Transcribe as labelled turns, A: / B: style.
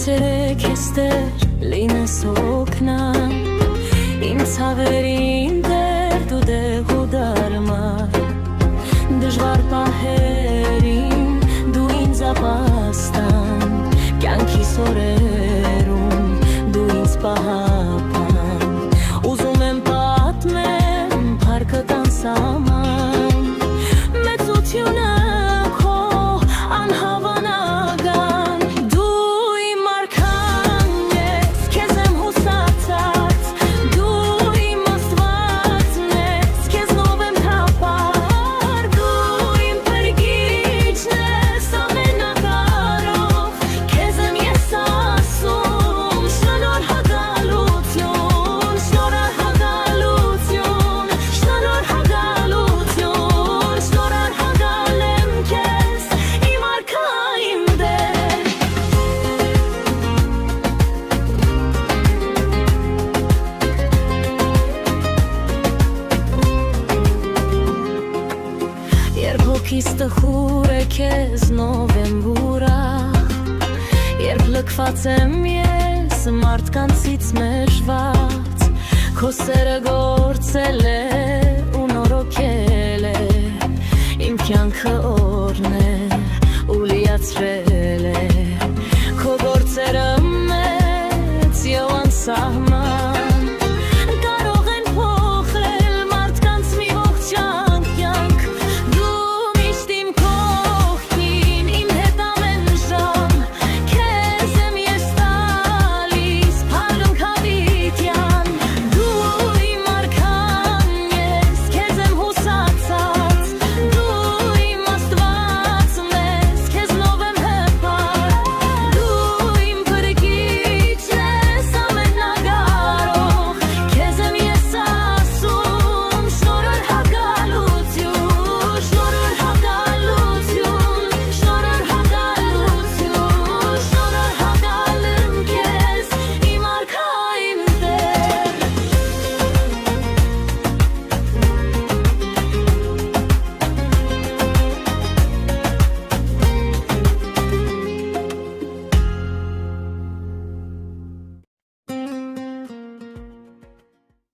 A: Հարցերեք եստեր լինես օգնան Իմ ցավերին դեր դու դեղ ու դարմար Դժվար պահերին դու ինձ ապաստան Կյանքիս օրերում դու ինձ պահապան Ուզում եմ պատմեմ փառքդ անսահման Մեծությունը քո անհավանական Դու իմ արքան ես, քեզ եմ հուսացած Դու իմ աստվածն ես, քեզնով եմ թափար Դու իմ փրկիչն ես ամենակարող Քեզ եմ ես ասում շնորհակալություն Շնորհակալություն Շնորհակալություն Շնորհակալ եմ քեզ իմ արքա իմ դեր Երբ հոգիս տխուր է քեզնով եմ ուրախ Երբ լքված եմ ես մարդկանցից մեժված Քո սերը գործել է ու նորոգել է իմ կյանքը